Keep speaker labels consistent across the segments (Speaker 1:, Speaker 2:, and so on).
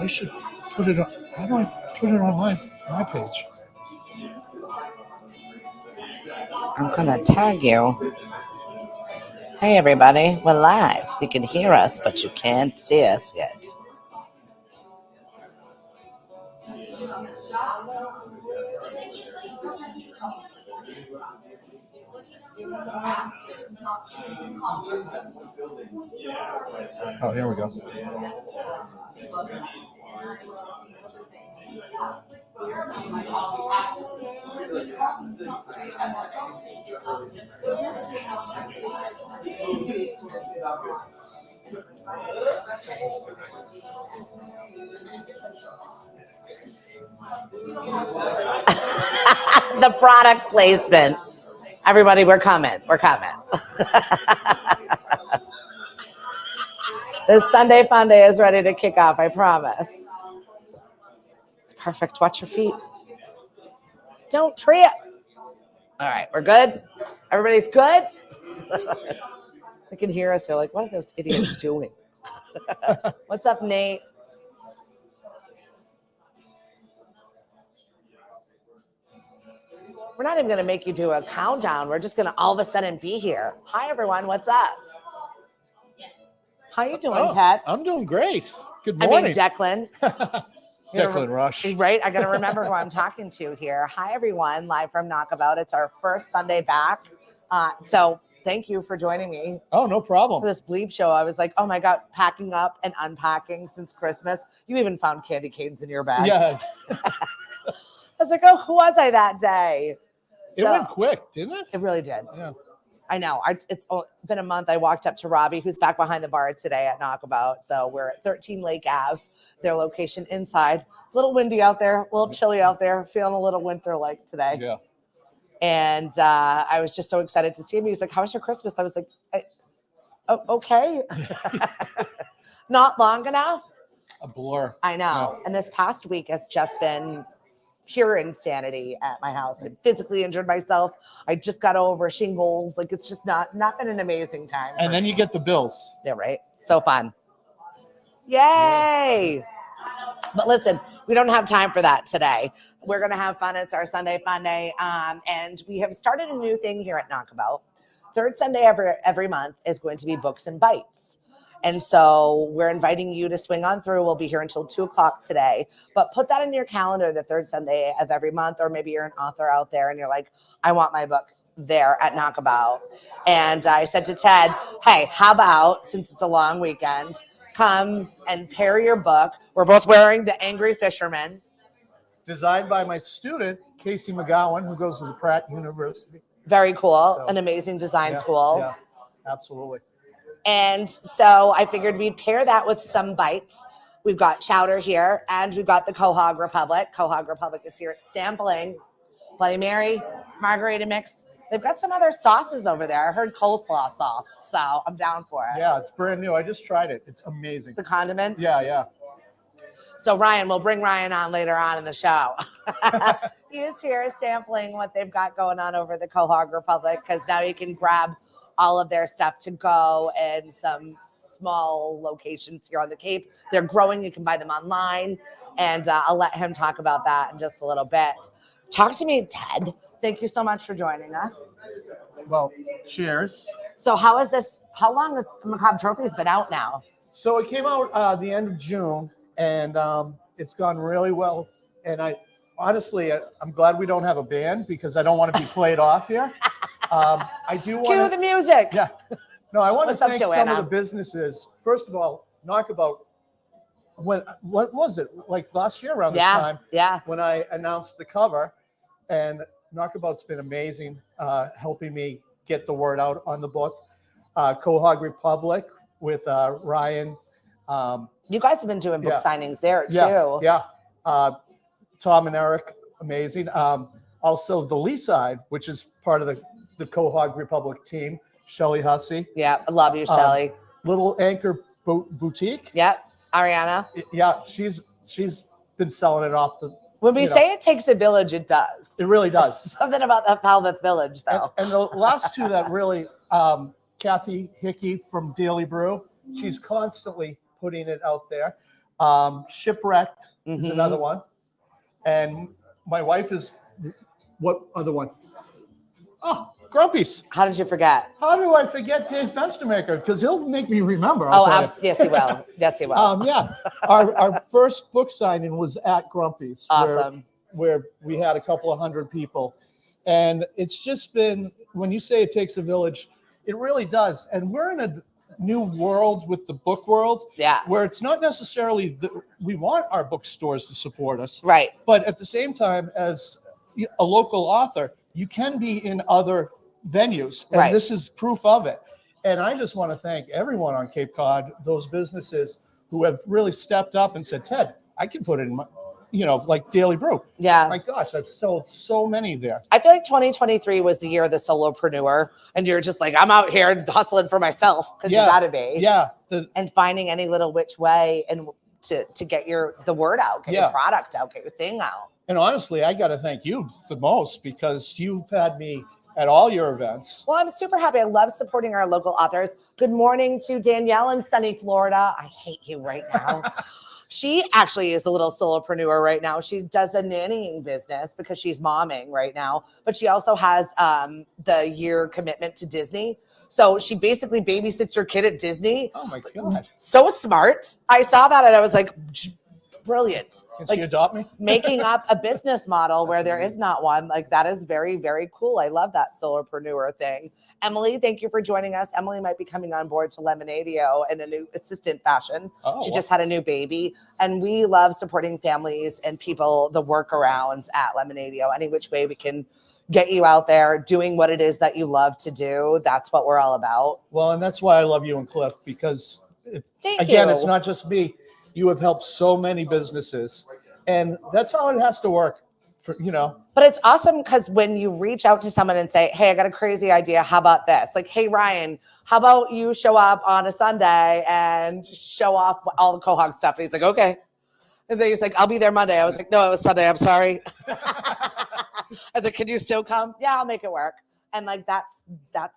Speaker 1: I should put it on. How do I put it on my page?
Speaker 2: I'm going to tag you. Hey, everybody. We're live. You can hear us, but you can't see us yet.
Speaker 1: Oh, here we go.
Speaker 2: The product placement. Everybody, we're coming. We're coming. This Sunday Funday is ready to kick off, I promise. It's perfect. Watch your feet. Don't trip. All right, we're good? Everybody's good? They can hear us. They're like, what are those idiots doing? What's up, Nate? We're not even going to make you do a countdown. We're just going to all of a sudden be here. Hi, everyone. What's up? How you doing, Ted?
Speaker 1: I'm doing great. Good morning.
Speaker 2: I mean, Declan.
Speaker 1: Declan Rush.
Speaker 2: Right? I got to remember who I'm talking to here. Hi, everyone. Live from Naukabout. It's our first Sunday back. So thank you for joining me.
Speaker 1: Oh, no problem.
Speaker 2: For this bleep show. I was like, oh, my God, packing up and unpacking since Christmas. You even found candy canes in your bag.
Speaker 1: Yeah.
Speaker 2: I was like, oh, who was I that day?
Speaker 1: It went quick, didn't it?
Speaker 2: It really did.
Speaker 1: Yeah.
Speaker 2: I know. It's been a month. I walked up to Robbie, who's back behind the bar today at Naukabout. So we're at 13 Lake Ave, their location inside. It's a little windy out there, a little chilly out there, feeling a little winter-like today.
Speaker 1: Yeah.
Speaker 2: And I was just so excited to see him. He was like, how was your Christmas? I was like, okay. Not long enough.
Speaker 1: A blur.
Speaker 2: I know. Yeah. And this past week has just been pure insanity at my house. I physically injured myself. I just got over shingles. Like, it's just not been an amazing time.
Speaker 1: And then you get the bills.
Speaker 2: Yeah, right. So fun. Yay. But listen, we don't have time for that today. We're going to have fun. It's our Sunday Funday. And we have started a new thing here at Naukabout. Third Sunday every month is going to be Books and Bites. And so we're inviting you to swing on through. We'll be here until 2:00 today. But put that in your calendar, the third Sunday of every month. Or maybe you're an author out there and you're like, I want my book there at Naukabout. And I said to Ted, hey, how about, since it's a long weekend, come and pair your book. We're both wearing the Angry Fisherman.
Speaker 1: Designed by my student, Casey McGowan, who goes to the Pratt University.
Speaker 2: Very cool. So, an amazing design school.
Speaker 1: Yeah, absolutely.
Speaker 2: And so I figured we'd pair that with some bites. We've got chowder here, and we've got the Quahog Republic. Quahog Republic is here sampling Bloody Mary, margarita mix. They've got some other sauces over there. I heard coleslaw sauce, so I'm down for it.
Speaker 1: Yeah, it's brand new. I just tried it. It's amazing.
Speaker 2: The condiments?
Speaker 1: Yeah.
Speaker 2: So Ryan, we'll bring Ryan on later on in the show. He's here sampling what they've got going on over the Quahog Republic, because now you can grab all of their stuff to go in some small locations here on the Cape. They're growing. You can buy them online. And I'll let him talk about that in just a little bit. Talk to me, Ted. Thank you so much for joining us.
Speaker 1: Well, cheers.
Speaker 2: So how long has Macabre Trophies been out now?
Speaker 1: So it came out the end of June, and it's gone really well. And I'm glad we don't have a band, because I don't want to be played off here. I do want
Speaker 2: Cue the music.
Speaker 1: Yeah. No, I want to thank some
Speaker 2: Joanna?
Speaker 1: of the businesses. First of all, Naukabout. What was it, like last year around this time?
Speaker 2: Yeah.
Speaker 1: When I announced the cover, and Naukabout's been amazing, helping me get the word out on the book. Quahog Republic with Ryan.
Speaker 2: You guys have been doing book signings there too.
Speaker 1: Yeah. Tom and Eric, amazing. Also, the Lee side, which is part of the Quahog Republic team, Shelly Hussey.
Speaker 2: Yeah, I love you, Shelly.
Speaker 1: Little Anchor Boutique.
Speaker 2: Yeah, Ariana.
Speaker 1: Yeah, she's been selling it off the.
Speaker 2: When we say it takes a village, it does.
Speaker 1: It really does.
Speaker 2: Something about the Falmouth Village, though.
Speaker 1: And the last two that really, Kathy Hickey from Daily Brew, she's constantly putting it out there. Shipwrecked is another one. And my wife is, what other one? Oh, Grumpy's.
Speaker 2: How did you forget?
Speaker 1: How do I forget Dave Festermaker? Because he'll make me remember.
Speaker 2: Yes, he will. Yes, he will.
Speaker 1: Yeah. Our first book signing was at Grumpy's.
Speaker 2: Awesome.
Speaker 1: Where we had a couple of hundred people. And it's just been, when you say it takes a village, it really does. And we're in a new world with the book world.
Speaker 2: Yeah.
Speaker 1: Where it's not necessarily we want our bookstores to support us.
Speaker 2: Right.
Speaker 1: But at the same time, as a local author, you can be in other venues. And
Speaker 2: Right.
Speaker 1: this is proof of it. And I just want to thank everyone on Cape Cod, those businesses who have really stepped up and said, Ted, I can put it in my, like Daily Brew.
Speaker 2: Yeah.
Speaker 1: My gosh, I've sold so many there.
Speaker 2: I feel like 2023 was the year of the solopreneur, and you're just like, I'm out here hustling for myself because you got to be.
Speaker 1: Yeah.
Speaker 2: And finding any little which way and to get the word out, get your product out, get your thing out.
Speaker 1: And honestly, I got to thank you the most because you've had me at all your events.
Speaker 2: Well, I'm super happy. I love supporting our local authors. Good morning to Danielle in sunny Florida. I hate you right now. She actually is a little solopreneur right now. She does a nannying business because she's momming right now, but she also has the year commitment to Disney. So she basically babysits your kid at Disney.
Speaker 1: Oh my God.
Speaker 2: So smart. I saw that and I was like, brilliant.
Speaker 1: Can she adopt me?
Speaker 2: Making up a business model where there is not one. Like that is very, very cool. I love that solopreneur thing. Emily, thank you for joining us. Emily might be coming on board to Lemonadio in a new assistant fashion. She just had a new baby. And we love supporting families and people, the workarounds at Lemonadio. Any which way we can get you out there doing what it is that you love to do. That's what we're all about.
Speaker 1: Well, and that's why I love you and Cliff because
Speaker 2: Thank
Speaker 1: again,
Speaker 2: you.
Speaker 1: it's not just me. You have helped so many businesses, and that's how it has to work.
Speaker 2: But it's awesome because when you reach out to someone and say, "Hey, I got a crazy idea. How about this?" Like, "Hey, Ryan, how about you show up on a Sunday and show off all the Quahog stuff?" And he's like, "Okay." And then he's like, "I'll be there Monday." I was like, "No, it was Sunday. I'm sorry." I was like, "Can you still come?" "Yeah, I'll make it work." And like that's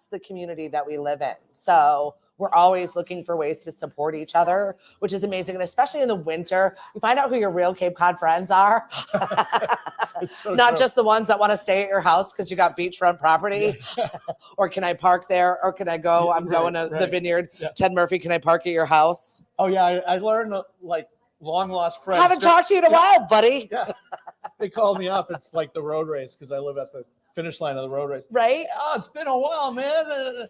Speaker 2: the community that we live in. So we're always looking for ways to support each other, which is amazing. And especially in the winter, you find out who your real Cape Cod friends are. Not just the ones that want to stay at your house because you got beachfront property. Yeah. Or can I park there? Or can I go? I'm going to the vineyard. Yeah. Ted Murphy, can I park at your house?
Speaker 1: Oh, yeah. I learned like long lost friends.
Speaker 2: Haven't talked to you in a while, buddy.
Speaker 1: Yeah. They call me up. It's like the road race because I live at the finish line of the road race.
Speaker 2: Right?
Speaker 1: Oh, it's been a while, man.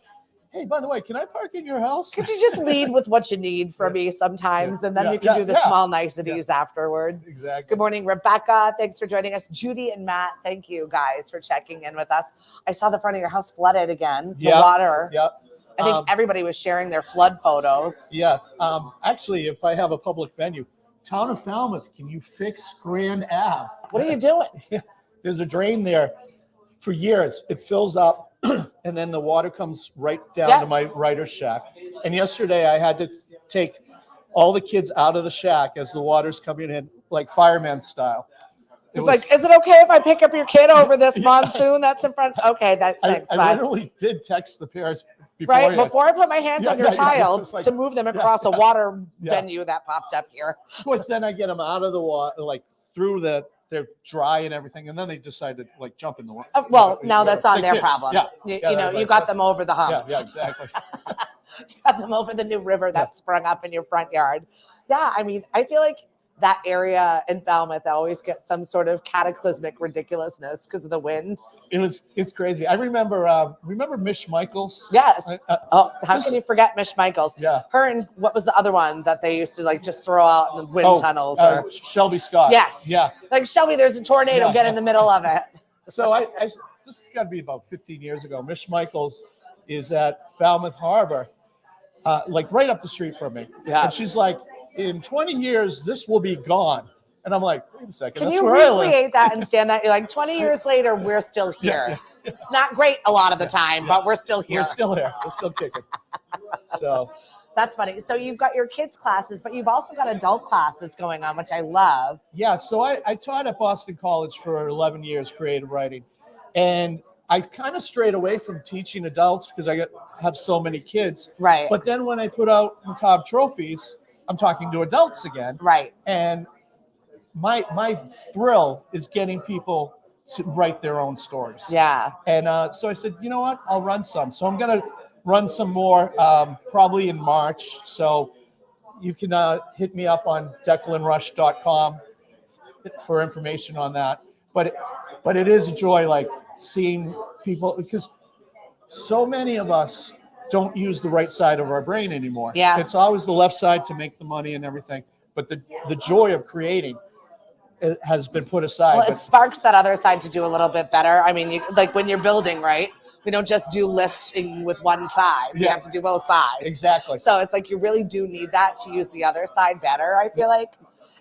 Speaker 1: Hey, by the way, can I park in your house?
Speaker 2: Could you just lead with what you need from me sometimes, and then you can do the small niceties afterwards.
Speaker 1: Exactly.
Speaker 2: Good morning, Rebecca. Thanks for joining us. Judy and Matt, thank you guys for checking in with us. I saw the front of your house flooded again. The water.
Speaker 1: Yeah.
Speaker 2: I think everybody was sharing their flood photos.
Speaker 1: Yeah. Actually, if I have a public venue, Town of Falmouth, can you fix Grand Ave?
Speaker 2: What are you doing?
Speaker 1: Yeah. There's a drain there. For years, it fills up. And then the water comes right down to my writer's shack. And yesterday I had to take all the kids out of the shack as the water's coming in, like fireman style.
Speaker 2: It's like, is it okay if I pick up your kid over this monsoon that's in front? Okay, thanks,
Speaker 1: I
Speaker 2: bye.
Speaker 1: literally did text the parents before.
Speaker 2: Right, before I put my hands on your child
Speaker 1: like,
Speaker 2: to move them across a water venue that popped up here.
Speaker 1: Of course, then I get them out of the water, like through they're dry and everything, and then they decide to like jump in the water.
Speaker 2: Well, now that's on their problem.
Speaker 1: Yeah.
Speaker 2: You got them over the hump.
Speaker 1: Yeah, exactly.
Speaker 2: You got them over the new river that sprung up in your front yard. Yeah, I mean, I feel like that area in Falmouth always gets some sort of cataclysmic ridiculousness because of the wind.
Speaker 1: It's crazy. I remember Mish Michaels.
Speaker 2: Yes. How can you forget Mish Michaels?
Speaker 1: Yeah.
Speaker 2: Her and what was the other one that they used to like just throw out in the wind tunnels?
Speaker 1: Shelby Scott.
Speaker 2: Yes.
Speaker 1: Yeah.
Speaker 2: Like Shelby, there's a tornado. Get in the middle of it.
Speaker 1: So this has got to be about 15 years ago. Mish Michaels is at Falmouth Harbor, like right up the street from me.
Speaker 2: Yeah.
Speaker 1: And she's like, in 20 years, this will be gone. And I'm like, wait a second.
Speaker 2: Can you recreate that and stand that? You're like, 20 years later, we're still here. Yeah. It's not great a lot of the time, but we're still here.
Speaker 1: We're still here. We're still kicking. So
Speaker 2: that's funny. So you've got your kids' classes, but you've also got adult classes going on, which I love.
Speaker 1: Yeah. So I taught at Boston College for 11 years, creative writing. And I kind of strayed away from teaching adults because I have so many kids.
Speaker 2: Right.
Speaker 1: But then when I put out Macabre Trophies, I'm talking to adults again.
Speaker 2: Right.
Speaker 1: And my thrill is getting people to write their own stories.
Speaker 2: Yeah.
Speaker 1: And so I said, you know what? I'll run some. So I'm going to run some more probably in March. So you can hit me up on declanrush.com for information on that. But it is a joy, like seeing people, because so many of us don't use the right side of our brain anymore.
Speaker 2: Yeah.
Speaker 1: It's always the left side to make the money and everything. But the joy of creating has been put aside.
Speaker 2: Well, it sparks that other side to do a little bit better. I mean, like when you're building, right? We don't just do lifting with one side. We have to do both sides.
Speaker 1: Exactly.
Speaker 2: So it's like you really do need that to use the other side better, I feel like.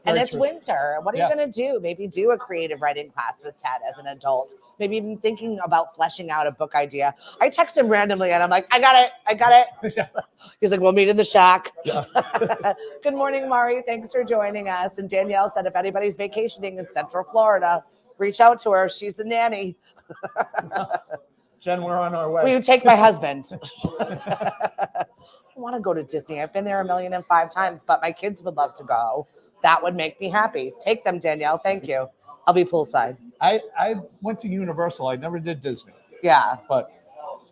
Speaker 2: And
Speaker 1: Very
Speaker 2: it's
Speaker 1: true.
Speaker 2: winter. What are you going to do? Maybe do a creative writing class with Ted as an adult. Maybe even thinking about fleshing out a book idea. I text him randomly and I'm like, I got it.
Speaker 1: Yeah.
Speaker 2: He's like, we'll meet in the shack.
Speaker 1: Yeah.
Speaker 2: Good morning, Mari. Thanks for joining us. And Danielle said, if anybody's vacationing in Central Florida, reach out to her. She's the nanny.
Speaker 1: Jen, we're on our way.
Speaker 2: Will you take my husband? I want to go to Disney. I've been there 1,005 times, but my kids would love to go. That would make me happy. Take them, Danielle. Thank you. I'll be poolside.
Speaker 1: I went to Universal. I never did Disney.
Speaker 2: Yeah.
Speaker 1: But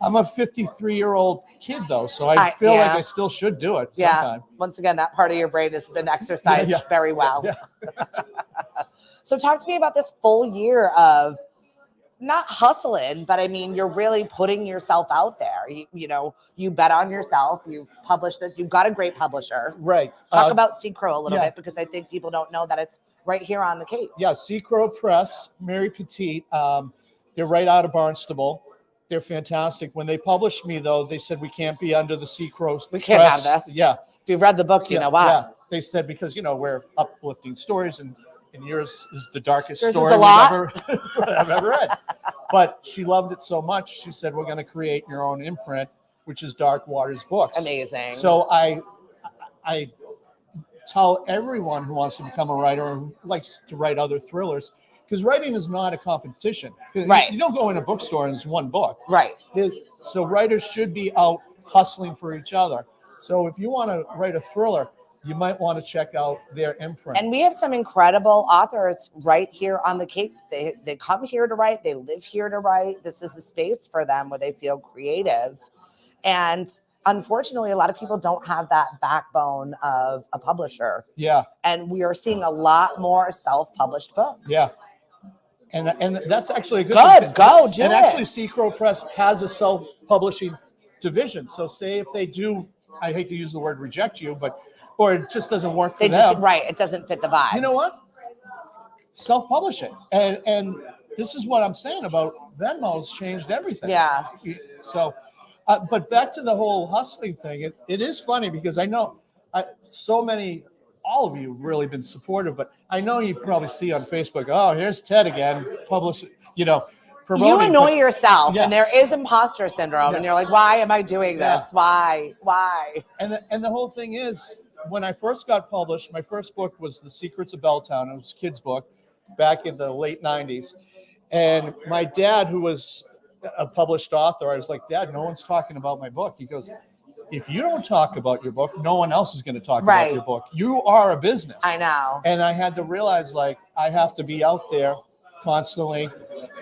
Speaker 1: I'm a 53-year-old kid, though, so I feel like I still should do it sometime.
Speaker 2: Once again, that part of your brain has been exercised very well.
Speaker 1: Yeah.
Speaker 2: So talk to me about this full year of not hustling, but I mean, you're really putting yourself out there. You know, you bet on yourself. You've published this. You've got a great publisher.
Speaker 1: Right.
Speaker 2: Talk about Sea Crow a little bit, because I think people don't know that it's right here on the Cape.
Speaker 1: Yeah, Sea Crow Press, Mary Petite. They're right out of Barnstable. They're fantastic. When they published me, though, they said we can't be under the Sea Crow
Speaker 2: We can't
Speaker 1: Press.
Speaker 2: have this.
Speaker 1: Yeah.
Speaker 2: If you've read the book, you know why.
Speaker 1: Yeah. They said because, we're uplifting stories, and yours is the darkest
Speaker 2: Yours
Speaker 1: story
Speaker 2: is a lot.
Speaker 1: I've ever read. But she loved it so much, she said, we're going to create your own imprint, which is Dark Waters Books.
Speaker 2: Amazing.
Speaker 1: So I tell everyone who wants to become a writer or who likes to write other thrillers, because writing is not a competition.
Speaker 2: Right.
Speaker 1: You don't go in a bookstore and it's one book.
Speaker 2: Right.
Speaker 1: So writers should be out hustling for each other. So if you want to write a thriller, you might want to check out their imprint.
Speaker 2: And we have some incredible authors right here on the Cape. They come here to write. They live here to write. This is a space for them where they feel creative. And unfortunately, a lot of people don't have that backbone of a publisher.
Speaker 1: Yeah.
Speaker 2: And we are seeing a lot more self-published books.
Speaker 1: Yeah. And that's actually a good
Speaker 2: thing. Go do
Speaker 1: and
Speaker 2: it.
Speaker 1: actually, Sea Crow Press has a self-publishing division. So say if they do, I hate to use the word reject you, or it just doesn't work for them.
Speaker 2: Right. It doesn't fit the vibe.
Speaker 1: You know what? Self-publish it. And this is what I'm saying about Venmo's changed everything.
Speaker 2: Yeah.
Speaker 1: So, but back to the whole hustling thing, it is funny because I know all of you have really been supportive, but I know you probably see on Facebook, oh, here's Ted again, promoting.
Speaker 2: You annoy yourself,
Speaker 1: Yeah.
Speaker 2: and there is imposter syndrome, and you're like, why am I doing this? Why?
Speaker 1: And the whole thing is, when I first got published, my first book was The Secrets of Belltown. It was a kid's book back in the late 90s. And my dad, who was a published author, I was like, Dad, no one's talking about my book. He goes, if you don't talk about your book, no one else is going to talk about your book. You are a business.
Speaker 2: I know.
Speaker 1: And I had to realize, I have to be out there constantly.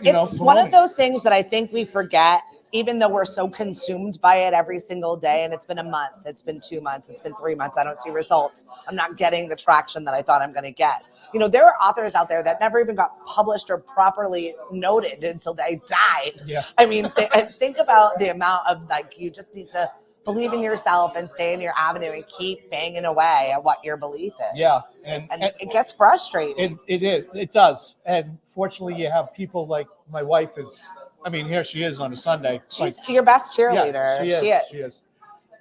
Speaker 2: It's one of those things that I think we forget, even though we're so consumed by it every single day. And it's been a month, it's been 2 months, it's been 3 months. I don't see results. I'm not getting the traction that I thought I'm going to get. There are authors out there that never even got published or properly noted until they died.
Speaker 1: Yeah.
Speaker 2: I mean, think about the amount of you just need to believe in yourself and stay in your avenue and keep banging away at what your belief is.
Speaker 1: Yeah.
Speaker 2: And it gets frustrating.
Speaker 1: It does. And fortunately, you have people like my wife is, here she is on a Sunday.
Speaker 2: She's your best cheerleader.
Speaker 1: Yeah, she is.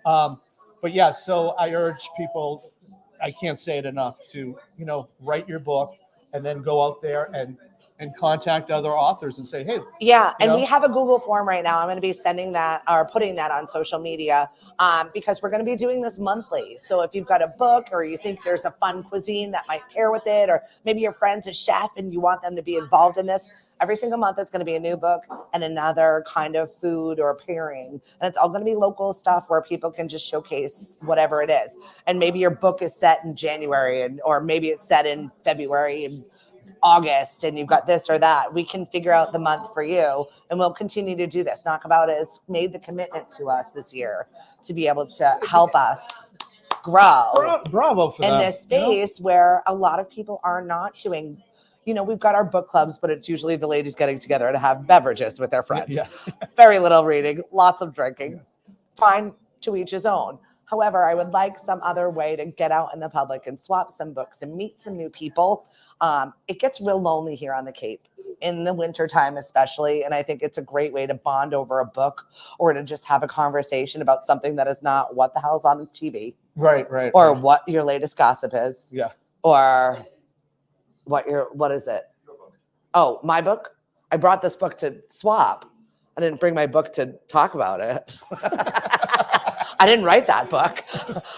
Speaker 1: But yeah, so I urge people, I can't say it enough, to, write your book and then go out there and contact other authors and say, hey.
Speaker 2: Yeah, and we have a Google form right now. I'm going to be sending that or putting that on social media because we're going to be doing this monthly. So if you've got a book or you think there's a fun cuisine that might pair with it, or maybe your friend's a chef and you want them to be involved in this, Every single month, it's going to be a new book and another kind of food or pairing. And it's all going to be local stuff where people can just showcase whatever it is. And maybe your book is set in January, or maybe it's set in February and August, and you've got this or that. We can figure out the month for you, and we'll continue to do this. Knockabout has made the commitment to us this year to be able to help us grow
Speaker 1: Bravo for
Speaker 2: in
Speaker 1: them,
Speaker 2: this space where a lot of people are not doing. We've got our book clubs, but it's usually the ladies getting together to have beverages with their friends.
Speaker 1: Yeah.
Speaker 2: Very little reading, lots of drinking. Fine, to each his own. However, I would like some other way to get out in the public and swap some books and meet some new people. It gets real lonely here on the Cape in the wintertime, especially. And I think it's a great way to bond over a book or to just have a conversation about something that is not what the hell's on TV.
Speaker 1: Right.
Speaker 2: Or what your latest gossip is.
Speaker 1: Yeah.
Speaker 2: Or what is it? Oh, my book? I brought this book to swap. I didn't bring my book to talk about it. I didn't write that book.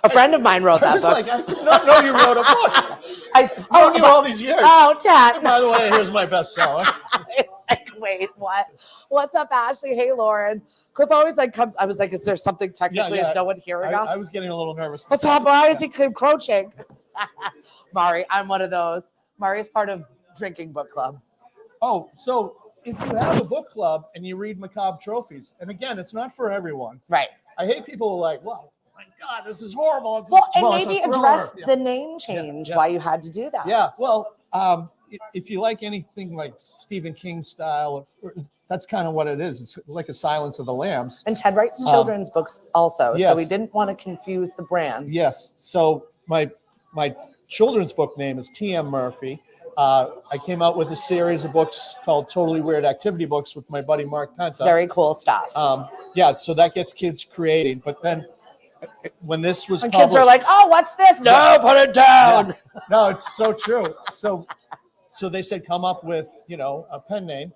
Speaker 2: A friend of mine wrote that book.
Speaker 1: I did not know you wrote a book.
Speaker 2: I've
Speaker 1: known you all these years.
Speaker 2: Oh, Tat.
Speaker 1: By the way, here's my bestseller.
Speaker 2: It's like, wait, what? What's up, Ashley? Hey, Lauren. Cliff always comes. I was like, is there something technically?
Speaker 1: Yeah.
Speaker 2: Is no one hearing us?
Speaker 1: I was getting a little nervous.
Speaker 2: What's up? Why is he encroaching? Mari, I'm one of those. Mari's part of drinking book club.
Speaker 1: Oh, so if you have a book club and you read Macabre Trophies, and again, it's not for everyone.
Speaker 2: Right.
Speaker 1: I hate people who are like, well, my God, this is horrible.
Speaker 2: Maybe address the name change, why you had to do that.
Speaker 1: Yeah, well, if you like anything like Stephen King style, that's kind of what it is. It's like a Silence of the Lambs.
Speaker 2: And Ted writes children's books also,
Speaker 1: yes.
Speaker 2: so we didn't want to confuse the brands.
Speaker 1: Yes, so my children's book name is T.M. Murphy. I came out with a series of books called Totally Weird Activity Books with my buddy Mark Penta.
Speaker 2: Very cool stuff.
Speaker 1: So that gets kids creating. But then when this was
Speaker 2: kids are like, oh, what's this? No, put it down.
Speaker 1: Yeah. No, it's so true. So they said, come up with, a pen name.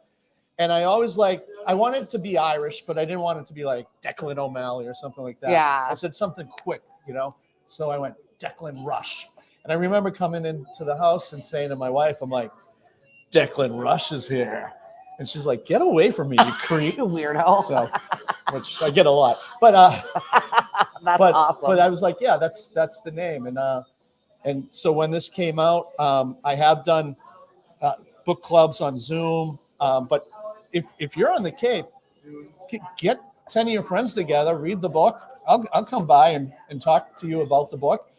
Speaker 1: And I always I wanted it to be Irish, but I didn't want it to be like Declan O'Malley or something like that.
Speaker 2: Yeah.
Speaker 1: I said something quick, So I went Declan Rush. And I remember coming into the house and saying to my wife, I'm like, Declan Rush is here. And she's like, get away from me, you creep.
Speaker 2: You weirdo.
Speaker 1: So, which I get a lot. But
Speaker 2: that's awesome.
Speaker 1: But I was like, yeah, that's the name. And so when this came out, I have done book clubs on Zoom. But if you're on the Cape, get 10 of your friends together, read the book. I'll come by and talk to you about the book.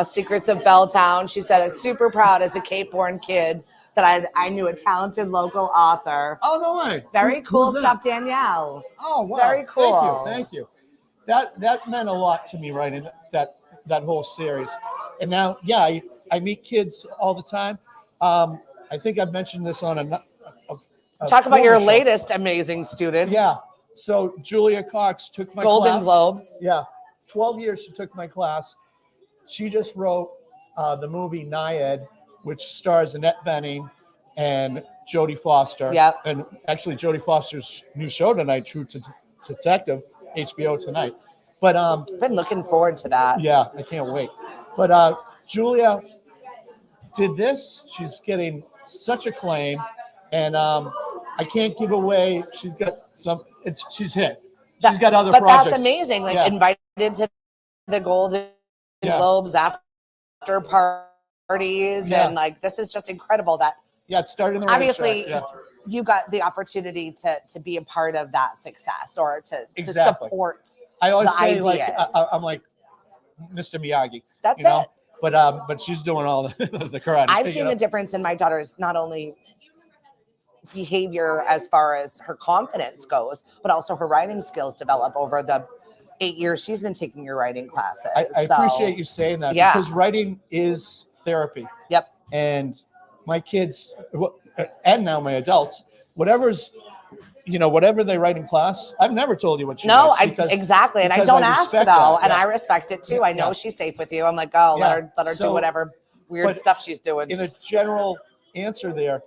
Speaker 2: Secrets of Belltown. She said, I'm super proud as a Cape-born kid that I knew a talented local author.
Speaker 1: Oh, no way.
Speaker 2: Very cool stuff, Danielle.
Speaker 1: Oh, wow.
Speaker 2: Very cool.
Speaker 1: Thank you. That meant a lot to me, writing that whole series. And now, I meet kids all the time. I think I've mentioned this on a
Speaker 2: talk about your
Speaker 1: show.
Speaker 2: Latest amazing student.
Speaker 1: Yeah. So Julia Cox took my
Speaker 2: Golden
Speaker 1: class.
Speaker 2: Globes.
Speaker 1: Yeah. 12 years she took my class. She just wrote the movie Naiad, which stars Annette Bening and Jodie Foster.
Speaker 2: Yeah.
Speaker 1: And actually Jodie Foster's new show tonight, True Detective, HBO tonight. But
Speaker 2: I've been looking forward to that.
Speaker 1: Yeah, I can't wait. But Julia did this. She's getting such acclaim, and I can't give away. She's got some. She's hit. She's got other projects.
Speaker 2: But that's amazing. Invited to the Golden Globes after parties, and this is just incredible. That
Speaker 1: it's starting the
Speaker 2: obviously
Speaker 1: right track.
Speaker 2: you got the opportunity to be a part of that success or to support.
Speaker 1: I always
Speaker 2: the
Speaker 1: say
Speaker 2: ideas.
Speaker 1: I'm like Mr. Miyagi.
Speaker 2: That's it.
Speaker 1: But she's doing all the karate.
Speaker 2: I've seen the difference in my daughter's not only behavior as far as her confidence goes, but also her writing skills develop over the 8 years she's been taking your writing classes.
Speaker 1: I appreciate you saying that because writing is therapy.
Speaker 2: Yep.
Speaker 1: And my kids, and now my adults, whatever they write in class, I've never told you what she writes.
Speaker 2: Exactly. And I don't ask though, and I respect it too. I know she's safe with you. I'm like, let her do whatever weird stuff she's doing.
Speaker 1: In a general answer there,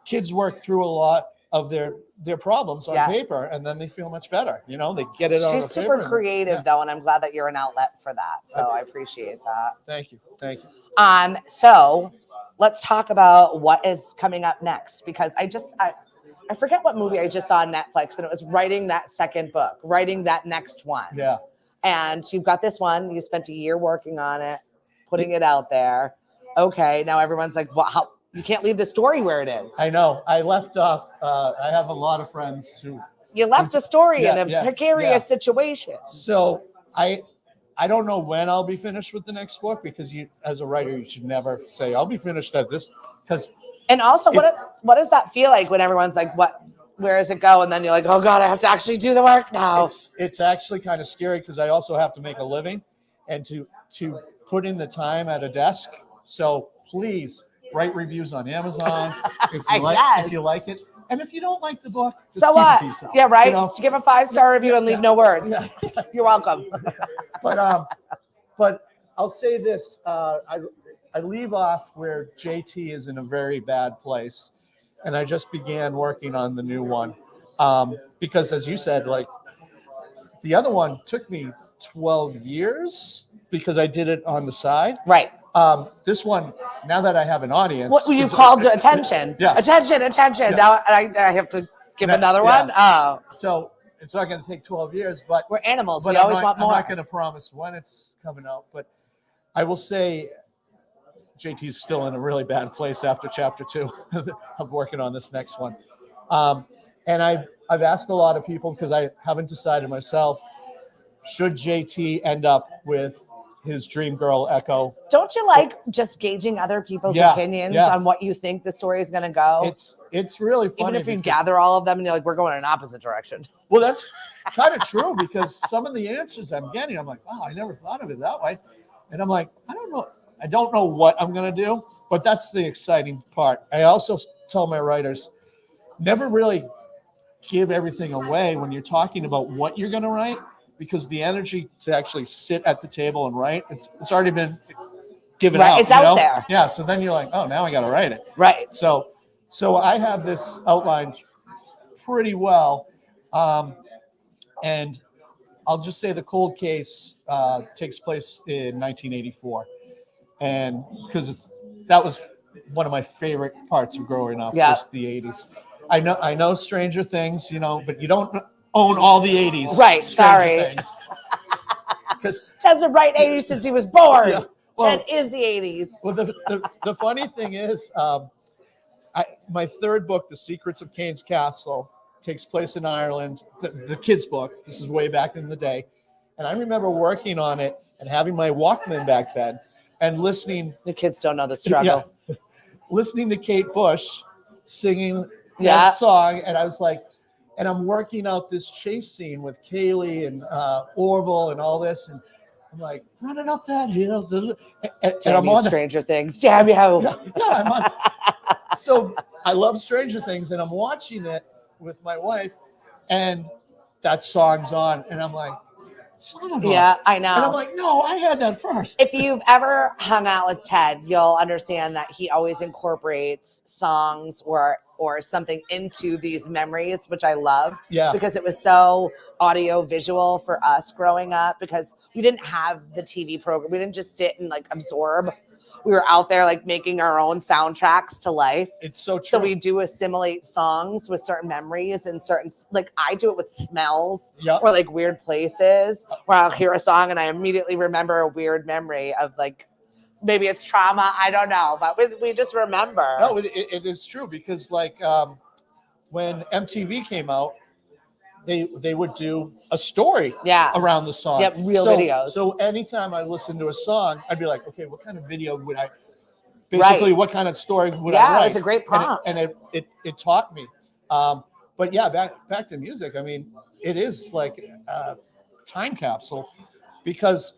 Speaker 1: kids work through a lot of their problems on paper, and then they feel much better. They get it on paper.
Speaker 2: She's super creative though, and I'm glad that you're an outlet for that. So I appreciate that.
Speaker 1: Thank you.
Speaker 2: So let's talk about what is coming up next, because I forget what movie I just saw on Netflix, and it was writing that second book, writing that next one.
Speaker 1: Yeah.
Speaker 2: And you've got this one. You spent a year working on it, putting it out there. Okay, now everyone's like, "Well, how you can't leave the story where it is."
Speaker 1: I know. I left off. I have a lot of friends who.
Speaker 2: You left the story in a
Speaker 1: Yeah,
Speaker 2: precarious situation.
Speaker 1: So I don't know when I'll be finished with the next book, because you, as a writer, you should never say I'll be finished at this, because.
Speaker 2: And also, what does that feel like when everyone's like, where does it go? And then you're like, oh God, I have to actually do the work now.
Speaker 1: It's actually kind of scary, because I also have to make a living and to put in the time at a desk. So please write reviews on Amazon if you like it. And if you don't like the book, just
Speaker 2: so
Speaker 1: keep
Speaker 2: what?
Speaker 1: It to yourself,
Speaker 2: yeah, right.
Speaker 1: You know?
Speaker 2: Just give a 5-star review and leave no words.
Speaker 1: Yeah.
Speaker 2: You're welcome.
Speaker 1: But I'll say this: I leave off where JT is in a very bad place, and I just began working on the new one, because, as you said, like the other one took me 12 years because I did it on the side.
Speaker 2: Right.
Speaker 1: This one, now that I have an audience,
Speaker 2: What you called to attention?
Speaker 1: Yeah.
Speaker 2: Attention.
Speaker 1: Yeah.
Speaker 2: Now I have to give another one. Oh,
Speaker 1: so it's not going to take 12 years, but
Speaker 2: we're animals.
Speaker 1: but
Speaker 2: We always want more.
Speaker 1: I'm not going to promise when it's coming out, but I will say JT's still in a really bad place after chapter 2 of working on this next one. And I've asked a lot of people, because I haven't decided myself, should JT end up with his dream girl Echo?
Speaker 2: Don't you like just gauging other people's opinions on what you think the story is going to go?
Speaker 1: It's really funny.
Speaker 2: Even if you gather all of them and you're like, we're going in an opposite direction.
Speaker 1: Well, that's kind of true, because some of the answers I'm getting, I'm like, wow, I never thought of it that way. And I'm like, I don't know what I'm going to do, but that's the exciting part. I also tell my writers, never really give everything away when you're talking about what you're going to write, because the energy to actually sit at the table and write, it's already been given out.
Speaker 2: It's out there.
Speaker 1: Yeah. So then you're like, oh, now I got to write it.
Speaker 2: Right.
Speaker 1: So I have this outlined pretty well. And I'll just say the cold case takes place in 1984. And because that was one of my favorite parts of growing up, was the 80s. I know Stranger Things, but you don't own all the 80s.
Speaker 2: Right.
Speaker 1: Sorry.
Speaker 2: Because Ted's been writing 80s since he was born.
Speaker 1: Yeah. Well,
Speaker 2: Ted is the 80s.
Speaker 1: Well, the funny thing is, my third book, The Secrets of Kane's Castle, takes place in Ireland. The kids' book. This is way back in the day. And I remember working on it and having my Walkman back then and listening.
Speaker 2: The kids don't know the struggle.
Speaker 1: Yeah, listening to Kate Bush singing that song. And I was like, and I'm working out this chase scene with Kaylee and Orville and all this. And I'm like, running up that hill. And I'm on
Speaker 2: Stranger Things. Damn you.
Speaker 1: Yeah, I'm on. So I love Stranger Things, and I'm watching it with my wife, and that song's on. And I'm like, son of a.
Speaker 2: Yeah, I know.
Speaker 1: And I'm like, no, I had that first.
Speaker 2: If you've ever hung out with Ted, you'll understand that he always incorporates songs or something into these memories, which I love.
Speaker 1: Yeah.
Speaker 2: Because it was so audio visual for us growing up, because we didn't have the TV program. We didn't just sit and like absorb. We were out there like making our own soundtracks to life.
Speaker 1: It's so true.
Speaker 2: So we do assimilate songs with certain memories and certain, like I do it with smells or like weird places where I'll hear a song and I immediately remember a weird memory of like, maybe it's trauma. I don't know, but we just remember.
Speaker 1: No, it is true, because like when MTV came out, they would do a story around the song.
Speaker 2: Yep, real videos.
Speaker 1: So anytime I listened to a song, I'd be like, okay, what kind of video would I, basically what kind of story would I write?
Speaker 2: Yeah, it's a great prompt.
Speaker 1: And it taught me. But yeah, back to music. I mean, it is like a time capsule, because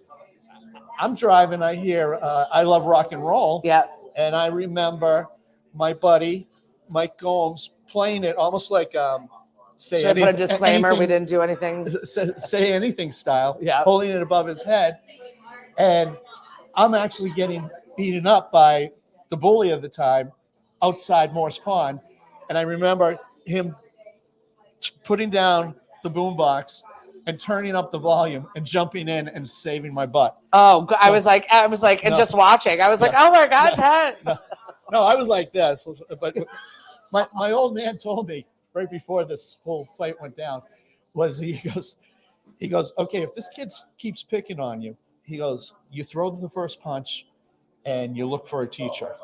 Speaker 1: I'm driving, I hear I Love Rock and Roll.
Speaker 2: Yeah.
Speaker 1: And I remember my buddy, Mike Gomes, playing it almost like
Speaker 2: Should I put a disclaimer? We didn't do anything.
Speaker 1: Say anything style. Yeah. Holding it above his head. And I'm actually getting beaten up by the bully of the time outside Morse Pond. And I remember him putting down the boombox and turning up the volume and jumping in and saving my butt.
Speaker 2: Oh, so, I was like, and just watching. I was like, oh my God, Ted.
Speaker 1: No, I was like this. But my old man told me right before this whole fight went down, was he goes, okay, if this kid keeps picking on you, he goes, you throw the first punch and you look for a teacher.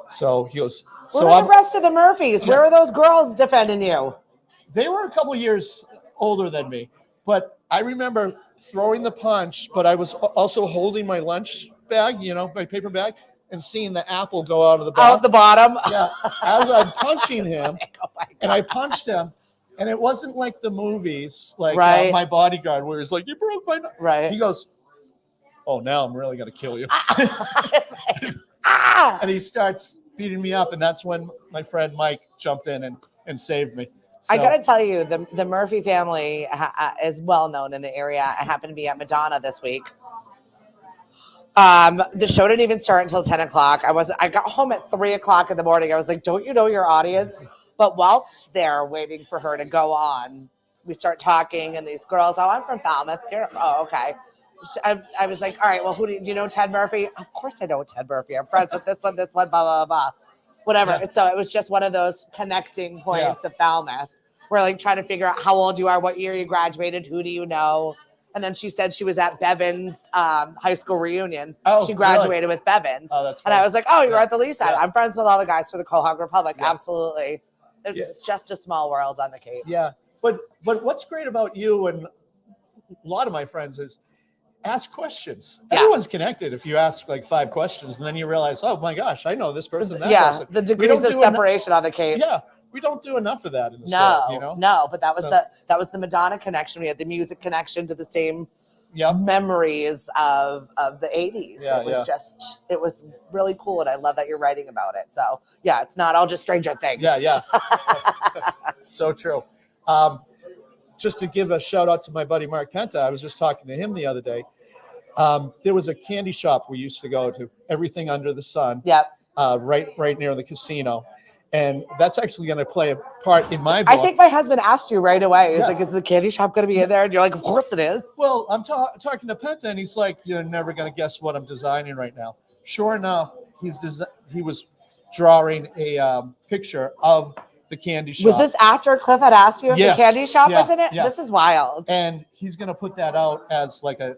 Speaker 1: So he goes,
Speaker 2: Where were the rest of the Murphys? Where were those girls defending you?
Speaker 1: They were a couple years older than me, but I remember throwing the punch, but I was also holding my lunch bag, my paper bag, and seeing the apple go out of the bottom.
Speaker 2: Out the bottom?
Speaker 1: Yeah, as I'm punching him,
Speaker 2: Like, oh my God.
Speaker 1: and I punched him, and it wasn't like the movies, like
Speaker 2: Right.
Speaker 1: My Bodyguard, where he's like, you broke my nose.
Speaker 2: Right.
Speaker 1: He goes, oh, now I'm really going to kill you.
Speaker 2: It's like, ah!
Speaker 1: And he starts beating me up, and that's when my friend Mike jumped in and saved me. So,
Speaker 2: I got to tell you, the Murphy family is well known in the area. I happened to be at Madonna this week. The show didn't even start until 10 o'clock. I got home at 3 o'clock in the morning. I was like, don't you know your audience? But whilst there waiting for her to go on, we start talking, and these girls, oh, I'm from Falmouth. Oh, okay. I was like, all right, well, do you know Ted Murphy? Of course I know Ted Murphy. I'm friends with this one, blah, blah, blah. Whatever. Yeah. So it was just one of those connecting points of Falmouth. We're like trying to figure out how old you are, what year you graduated, who do you know? And then she said she was at Bevan's high school reunion.
Speaker 1: Oh,
Speaker 2: she graduated with Bevan's.
Speaker 1: Oh, that's
Speaker 2: funny. And I was like, oh, you were at the Lee side.
Speaker 1: Yeah.
Speaker 2: I'm friends with all the guys for the Quahog Republic. Yeah. Absolutely. It's just a small world on the Cape.
Speaker 1: Yeah. But what's great about you and a lot of my friends is ask questions. Yeah. Everyone's connected if you ask like 5 questions, and then you realize, oh my gosh, I know this person, that person.
Speaker 2: The degrees of separation on the Cape.
Speaker 1: Yeah. We don't do enough of that in this world,
Speaker 2: No, but that was the Madonna connection. We had the music connection to the same memories of the 80s.
Speaker 1: Yeah,
Speaker 2: it was really cool, and I love that you're writing about it. So yeah, it's not all just Stranger Things.
Speaker 1: Yeah. So true. Just to give a shout out to my buddy Mark Penta, I was just talking to him the other day. There was a candy shop we used to go to, Everything Under the Sun.
Speaker 2: Yep.
Speaker 1: Right near the casino. And that's actually going to play a part in my book.
Speaker 2: I think my husband asked you right away. He's like, is the candy shop going to be in there? And you're like, of course it is.
Speaker 1: Well, I'm talking to Penta, and he's like, you're never going to guess what I'm designing right now. Sure enough, he was drawing a picture of the candy shop.
Speaker 2: Was this after Cliff had asked you if the candy shop was in it?
Speaker 1: Yeah.
Speaker 2: This is wild.
Speaker 1: And he's going to put that out as like a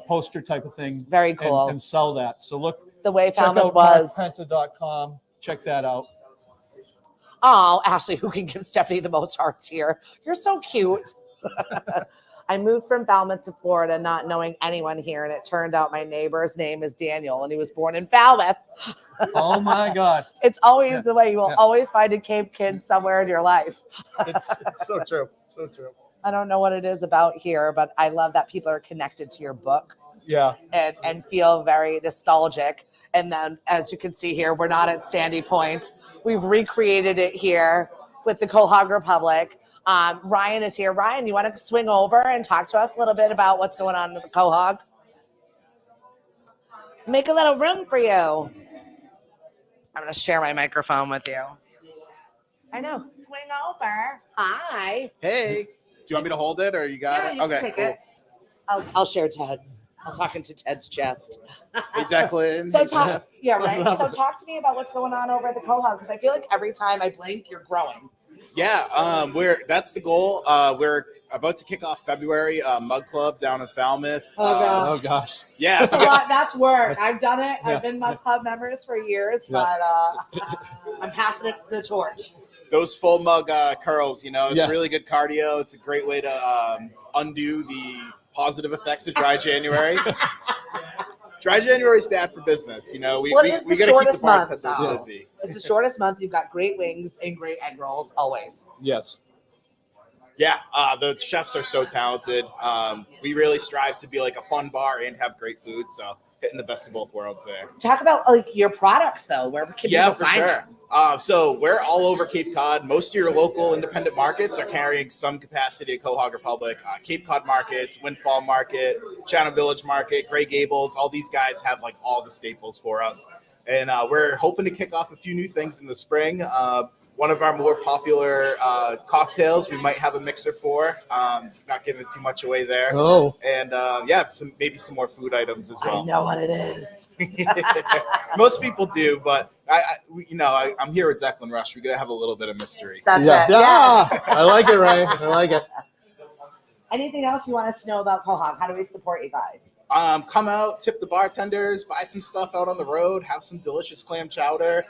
Speaker 1: poster type of thing.
Speaker 2: Very cool.
Speaker 1: And sell that. So look.
Speaker 2: The way
Speaker 1: Falmouth
Speaker 2: Falmouth was.
Speaker 1: Penta.com. Check that out.
Speaker 2: Oh, Ashley, who can give Stephanie the most hearts here? You're so cute. I moved from Falmouth to Florida not knowing anyone here, and it turned out my neighbor's name is Daniel, and he was born in Falmouth.
Speaker 1: Oh, my God.
Speaker 2: It's always the way. You will always find a Cape kid somewhere in your life.
Speaker 1: It's so true. So true.
Speaker 2: I don't know what it is about here, but I love that people are connected to your book.
Speaker 1: Yeah.
Speaker 2: And feel very nostalgic. And then, as you can see here, we're not at Sandy Point. We've recreated it here with the Quahog Republic. Ryan is here. Ryan, you want to swing over and talk to us a little bit about what's going on with the Quahog? Make a little room for you. I'm going to share my microphone with you. I know. Swing over. Hi.
Speaker 3: Hey. Do you want me to hold it, or you got it?
Speaker 2: You can take it. I'll share Ted's. I'll talk into Ted's chest.
Speaker 3: Hey, Declan.
Speaker 2: So talk to me about what's going on over at the Quahog, because I feel like every time I blink, you're growing.
Speaker 3: Yeah, that's the goal. We're about to kick off February Mug Club down in Falmouth.
Speaker 1: Oh gosh.
Speaker 3: Yeah,
Speaker 2: that's a lot. That's work. I've done it. I've been Mug Club members for years, but I'm passing it the torch.
Speaker 3: Those full mug curls, it's really good cardio. It's a great way to undo the positive effects of dry January. Dry January is bad for business. We got to keep the bartenders busy.
Speaker 2: It's the shortest month. You've got great wings and great egg rolls always.
Speaker 1: Yes.
Speaker 3: Yeah, the chefs are so talented. We really strive to be like a fun bar and have great food. So hitting the best of both worlds there.
Speaker 2: Talk about your products though. Where can people find them?
Speaker 3: So we're all over Cape Cod. Most of your local independent markets are carrying some capacity at Quahog Republic. Cape Cod markets, Windfall Market, Channel Village Market, Gray Gables. All these guys have all the staples for us. And we're hoping to kick off a few new things in the spring. one of our more popular cocktails. We might have a mixer for. Not giving too much away there.
Speaker 1: Oh.
Speaker 3: And maybe some more food items as well.
Speaker 2: I know what it is.
Speaker 3: Most people do, but I'm here with Declan Rush. We're gonna have a little bit of mystery.
Speaker 2: That's
Speaker 1: Yeah.
Speaker 2: it.
Speaker 1: Yeah.
Speaker 2: Yes.
Speaker 1: I like it, Ryan. I like it.
Speaker 2: Anything else you want us to know about Quahog? How do we support you guys?
Speaker 3: Come out, tip the bartenders, buy some stuff out on the road, have some delicious clam chowder.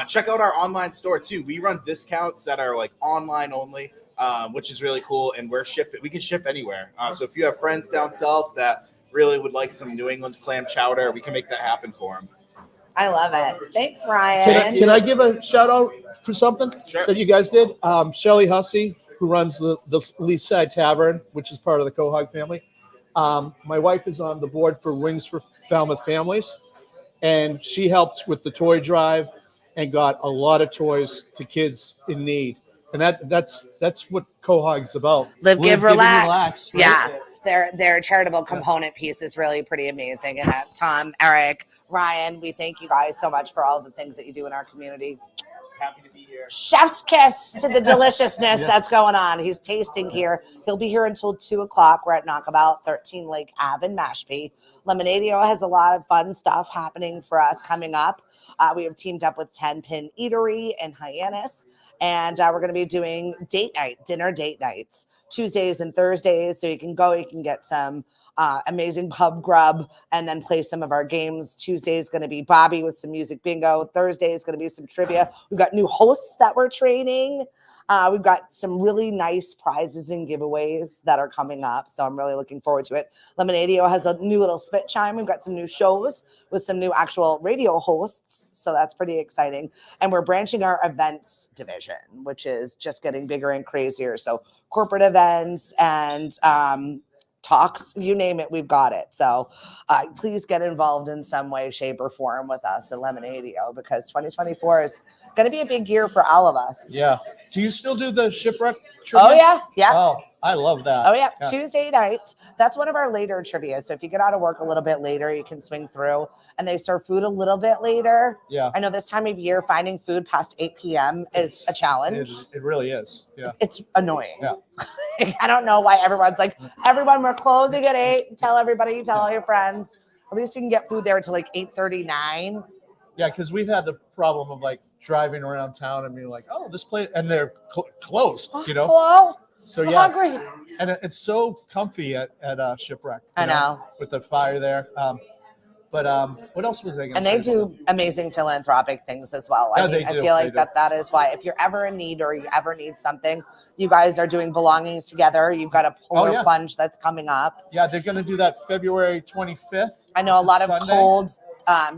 Speaker 3: Check out our online store too. We run discounts that are like online only, which is really cool. And we can ship anywhere. So if you have friends down south that really would like some New England clam chowder, we can make that happen for them.
Speaker 2: I love it. Thanks, Ryan.
Speaker 1: Can I give a shout out for something
Speaker 3: Sure.
Speaker 1: that you guys did? Shelly Hussey, who runs the East Side Tavern, which is part of the Quahog family. My wife is on the board for Wings for Falmouth Families, and she helped with the toy drive and got a lot of toys to kids in need. And that's what Quahog's about.
Speaker 2: Live, give, relax.
Speaker 1: Right?
Speaker 2: Yeah. Their charitable component piece is really pretty amazing. And Tom, Eric, Ryan, we thank you guys so much for all the things that you do in our community.
Speaker 3: Happy to be here.
Speaker 2: Chef's kiss to the deliciousness that's going on. He's tasting here. He'll be here until 2:00. We're at Naukabout, 13 Lake Ave Mashpee. Lemonadio has a lot of fun stuff happening for us coming up. We have teamed up with 10 Pin Eatery in Hyannis, and we're going to be doing dinner date nights, Tuesdays and Thursdays. So you can get some amazing pub grub and then play some of our games. Tuesday is going to be Bobby with some music bingo. Thursday is going to be some trivia. We've got new hosts that we're training. We've got some really nice prizes and giveaways that are coming up. So I'm really looking forward to it. Lemonadio has a new little spit chime. We've got some new shows with some new actual radio hosts. So that's pretty exciting. And we're branching our events division, which is just getting bigger and crazier. So corporate events and talks, you name it, we've got it. So please get involved in some way, shape, or form with us at Lemonadio, because 2024 is going to be a big year for all of us.
Speaker 1: Yeah. Do you still do the shipwreck trivia?
Speaker 2: Oh, yeah. Yeah.
Speaker 1: Oh, I love that.
Speaker 2: Oh, yeah. Tuesday nights. That's one of our later trivia. So if you get out of work a little bit later, you can swing through, and they serve food a little bit later.
Speaker 1: Yeah.
Speaker 2: I know this time of year, finding food past 8 p.m. is a challenge.
Speaker 1: It really is. Yeah.
Speaker 2: It's annoying.
Speaker 1: Yeah.
Speaker 2: I don't know why everyone's like, everyone, we're closing at 8. Tell everybody, tell all your friends. At least you can get food there until like 8:39.
Speaker 1: Yeah, because we've had the problem of like driving around town and being like, oh, this place, and they're closed, you know?
Speaker 2: Hello?
Speaker 1: So
Speaker 2: I'm
Speaker 1: yeah,
Speaker 2: hungry.
Speaker 1: and it's so comfy at Shipwreck.
Speaker 2: I know.
Speaker 1: With the fire there. But what else was I going to
Speaker 2: And
Speaker 1: say?
Speaker 2: they do amazing philanthropic things as well.
Speaker 1: Yeah,
Speaker 2: I mean,
Speaker 1: they do.
Speaker 2: I feel like that is why, if you're ever in need or you ever need something, you guys are doing Belonging Together. You've got a polar plunge that's coming up.
Speaker 1: Yeah, they're going to do that February 25th.
Speaker 2: I know a lot of
Speaker 1: Sunday.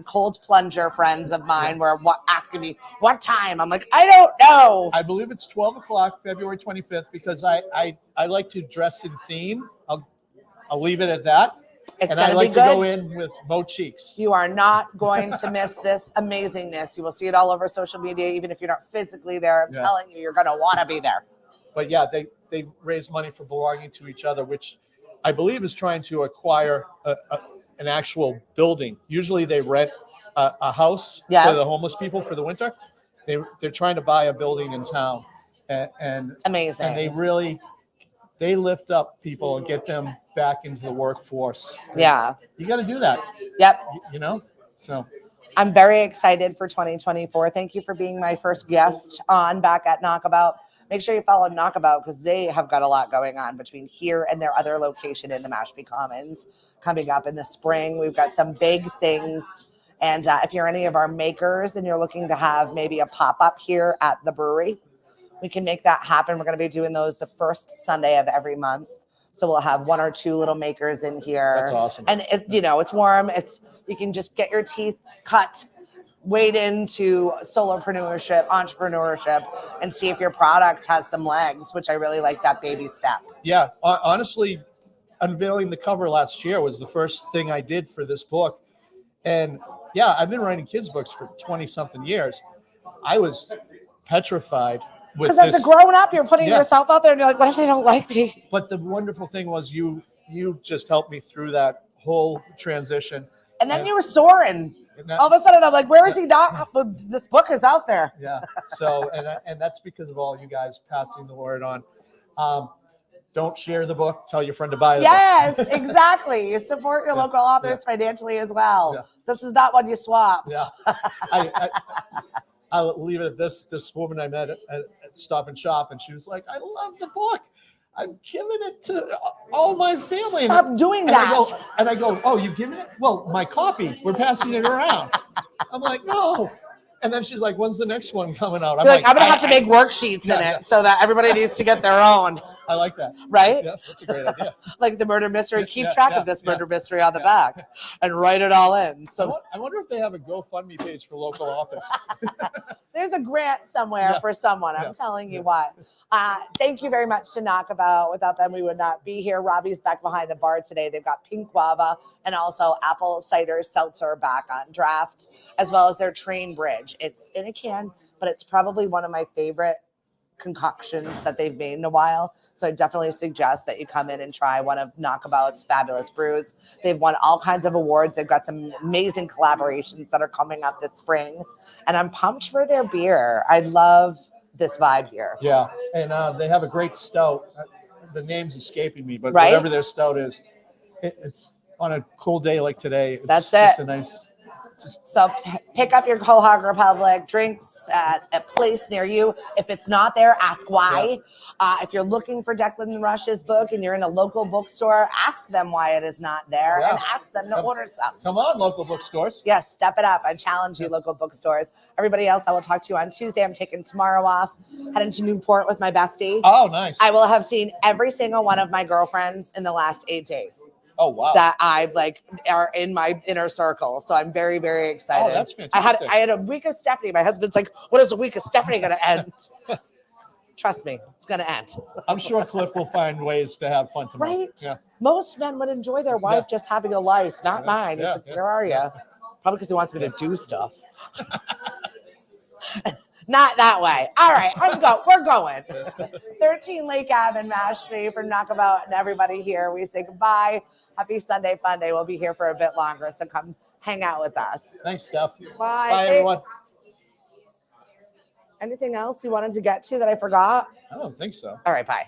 Speaker 2: cold plunger friends of mine were asking me what time. I'm like, I don't know.
Speaker 1: I believe it's 12 o'clock, February 25th, because I like to dress in theme. I'll leave it at that.
Speaker 2: It's
Speaker 1: and I
Speaker 2: going
Speaker 1: like
Speaker 2: to be
Speaker 1: to
Speaker 2: good.
Speaker 1: go in with Mo Cheeks.
Speaker 2: You are not going to miss this amazingness. You will see it all over social media, even if you're not physically there. I'm telling you, you're going to want to be there.
Speaker 1: But yeah, they raise money for Belonging to Each Other, which I believe is trying to acquire an actual building. Usually they rent a house for the homeless people for the winter. They're trying to buy a building in town, and
Speaker 2: amazing.
Speaker 1: And they lift up people and get them back into the workforce.
Speaker 2: Yeah,
Speaker 1: you got to do that.
Speaker 2: Yep.
Speaker 1: You know, so
Speaker 2: I'm very excited for 2024. Thank you for being my first guest on back at Naukabout. Make sure you follow Naukabout, because they have got a lot going on between here and their other location in the Mashpee Commons coming up in the spring. We've got some big things. And if you're any of our makers and you're looking to have maybe a pop-up here at the brewery, we can make that happen. We're going to be doing those the first Sunday of every month. So we'll have 1 or 2 little makers in here.
Speaker 1: That's awesome.
Speaker 2: And it's warm. You can just get your teeth cut, wade into solopreneurship, entrepreneurship, and see if your product has some legs, which I really like that baby step.
Speaker 1: Yeah, honestly, unveiling the cover last year was the first thing I did for this book. And yeah, I've been writing kids' books for 20-something years. I was petrified.
Speaker 2: Because as a grown-up, you're putting yourself out there, and you're like, what if they don't like me?
Speaker 1: But the wonderful thing was you just helped me through that whole transition.
Speaker 2: And then you were soaring.
Speaker 1: And that-
Speaker 2: All of a sudden, I'm like, where is he not? This book is out there.
Speaker 1: Yeah. So, and that's because of all you guys passing the word on. Don't share the book. Tell your friend to buy the book.
Speaker 2: Yes, exactly. You support your local authors financially as well.
Speaker 1: Yeah.
Speaker 2: This is not one you swap.
Speaker 1: Yeah. I'll leave it at this. This woman I met at Stop and Shop, and she was like, I love the book. I'm giving it to all my family.
Speaker 2: Stop doing that.
Speaker 1: And I go, oh, you giving it? Well, my copy. We're passing it around. I'm like, no. And then she's like, when's the next one coming out?
Speaker 2: I'm like, I'm going to have to make worksheets in it so that everybody needs to get their own.
Speaker 1: I like that.
Speaker 2: Right?
Speaker 1: Yeah, that's a great idea.
Speaker 2: Like the murder mystery. Keep track of this murder mystery on the back and write it all in. So
Speaker 1: I wonder if they have a GoFundMe page for local authors.
Speaker 2: there's a grant somewhere for someone. I'm telling you what. Thank you very much to Naukabout. Without them, we would not be here. Robbie's back behind the bar today. They've got pink guava and also apple cider seltzer back on draft, as well as their train bridge. It's in a can, but it's probably one of my favorite concoctions that they've made in a while. So I definitely suggest that you come in and try one of Naukabout's fabulous brews. They've won all kinds of awards. They've got some amazing collaborations that are coming up this spring. And I'm pumped for their beer. I love this vibe here.
Speaker 1: Yeah. And they have a great stout. The name's escaping me, but whatever their stout is, it's on a cool day like today. It's just a nice.
Speaker 2: So pick up your Quahog Republic drinks at a place near you. If it's not there, ask why. If you're looking for Declan Rush's book and you're in a local bookstore, ask them why it is not there and ask them to order some.
Speaker 1: Come on, local bookstores.
Speaker 2: Yes, step it up. I challenge you, local bookstores. Everybody else, I will talk to you on Tuesday. I'm taking tomorrow off, heading to Newport with my bestie.
Speaker 1: Oh, nice.
Speaker 2: I will have seen every single one of my girlfriends in the last 8 days.
Speaker 1: Oh, wow.
Speaker 2: That I are in my inner circle. So I'm very, very excited.
Speaker 1: Oh, that's fantastic.
Speaker 2: I had a week of Stephanie. My husband's like, when is the week of Stephanie going to end? Trust me, it's going to end.
Speaker 1: I'm sure Cliff will find ways to have fun tomorrow.
Speaker 2: Right?
Speaker 1: Yeah.
Speaker 2: Most men would enjoy their wife just having a life, not mine. He's like, where are you? Probably because he wants me to do stuff. Not that way. All right, we're going. 13 Lake Ave Mashpee from Naukabout and everybody here. We say goodbye. Happy Sunday Funday. We'll be here for a bit longer, so come hang out with us.
Speaker 1: Thanks, Steph.
Speaker 2: Bye.
Speaker 1: Bye, everyone.
Speaker 2: Anything else you wanted to get to that I forgot?
Speaker 1: I don't think so.
Speaker 2: All right, bye.